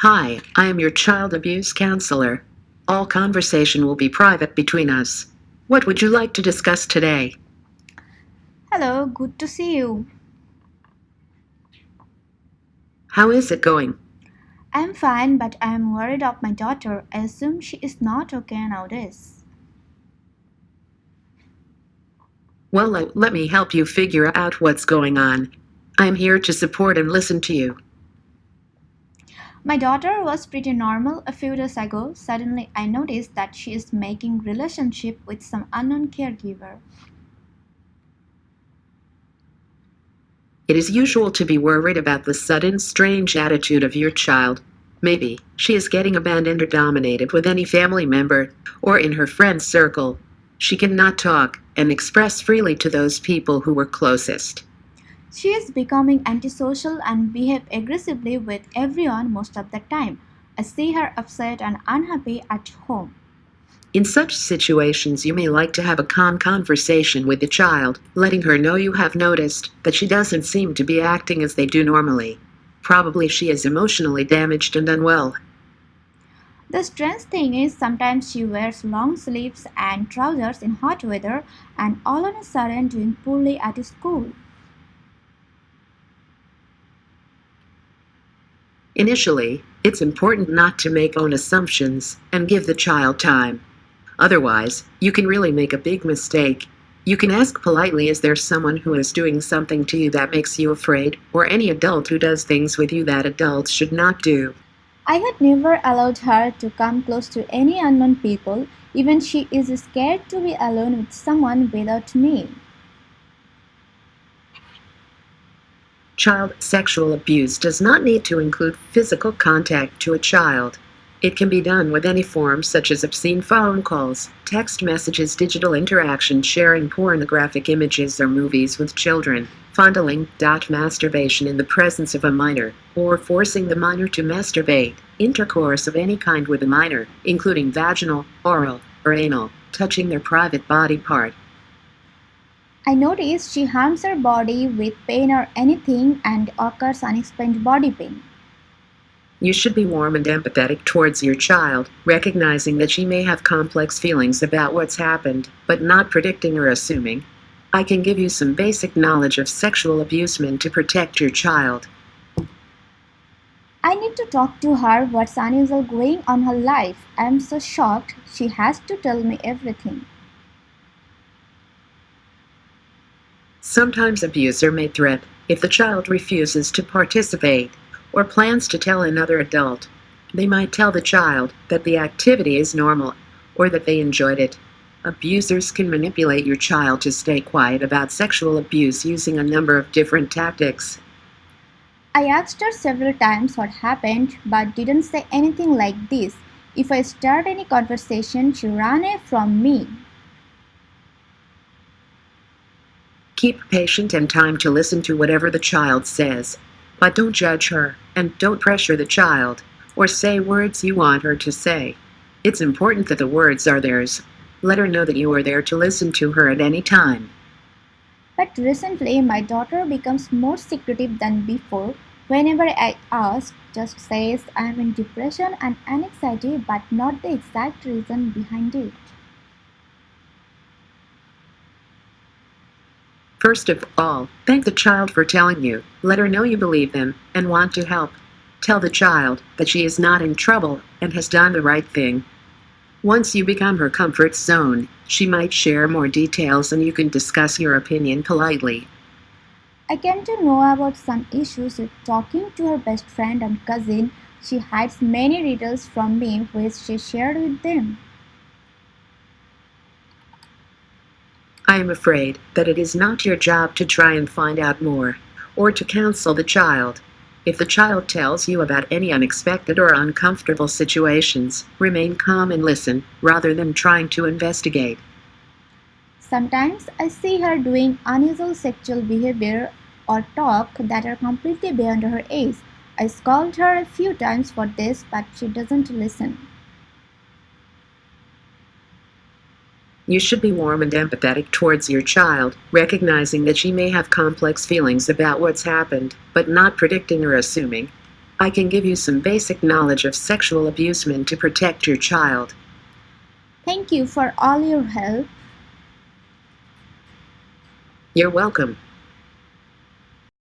Hi, I am your child abuse counselor. All conversation will be private between us. What would you like to discuss today? Hello, good to see you. How is it going? I'm fine, but I'm worried of my daughter. I assume she is not okay nowadays. Well, let me help you figure out what's going on. I'm here to support and listen to you. My daughter was pretty normal a few days ago. Suddenly, I noticed that she is making relationship with some unknown caregiver. It is usual to be worried about the sudden, strange attitude of your child. Maybe she is getting abandoned or dominated with any family member or in her friend circle. She cannot talk and express freely to those people who were closest. She is becoming antisocial and behave aggressively with everyone most of the time. I see her upset and unhappy at home. In such situations, you may like to have a calm conversation with the child, letting her know you have noticed that she doesn't seem to be acting as they do normally. Probably she is emotionally damaged and unwell. The strange thing is sometimes she wears long sleeves and trousers in hot weather and all of a sudden doing poorly at school. Initially, it's important not to make own assumptions and give the child time. Otherwise, you can really make a big mistake. You can ask politely, is there someone who is doing something to you that makes you afraid, or any adult who does things with you that adults should not do? I had never allowed her to come close to any unknown people, even she is scared to be alone with someone without me. Child sexual abuse does not need to include physical contact to a child. It can be done with any form such as obscene phone calls, text messages, digital interaction, sharing pornographic images or movies with children, fondling, masturbation in the presence of a minor, or forcing the minor to masturbate, intercourse of any kind with a minor, including vaginal, oral, or anal, touching their private body part. I notice she harms her body with pain or anything and occurs unexplained body pain. You should be warm and empathetic towards your child, recognizing that she may have complex feelings about what's happened, but not predicting or assuming. I can give you some basic knowledge of sexual abusement to protect your child. I need to talk to her what's unusual going on her life. I am so shocked. She has to tell me everything. Sometimes abuser may threat if the child refuses to participate or plans to tell another adult. They might tell the child that the activity is normal or that they enjoyed it. Abusers can manipulate your child to stay quiet about sexual abuse using a number of different tactics. I asked her several times what happened but didn't say anything like this. If I start any conversation, she ran away from me. Keep patient and time to listen to whatever the child says, but don't judge her and don't pressure the child or say words you want her to say. It's important that the words are theirs. Let her know that you are there to listen to her at any time. But recently, my daughter becomes more secretive than before. Whenever I ask, just says I am in depression and anxiety, but not the exact reason behind it. First of all, thank the child for telling you. Let her know you believe them and want to help. Tell the child that she is not in trouble and has done the right thing. Once you become her comfort zone, she might share more details and you can discuss your opinion politely. I came to know about some issues with talking to her best friend and cousin. She hides many details from me which she shared with them. I am afraid that it is not your job to try and find out more, or to counsel the child. If the child tells you about any unexpected or uncomfortable situations, remain calm and listen, rather than trying to investigate. Sometimes I see her doing unusual sexual behavior or talk that are completely beyond her age. I scold her a few times for this, but she doesn't listen. You should be warm and empathetic towards your child, recognizing that she may have complex feelings about what's happened, but not predicting or assuming. I can give you some basic knowledge of sexual abusement to protect your child. Thank you for all your help. You're welcome.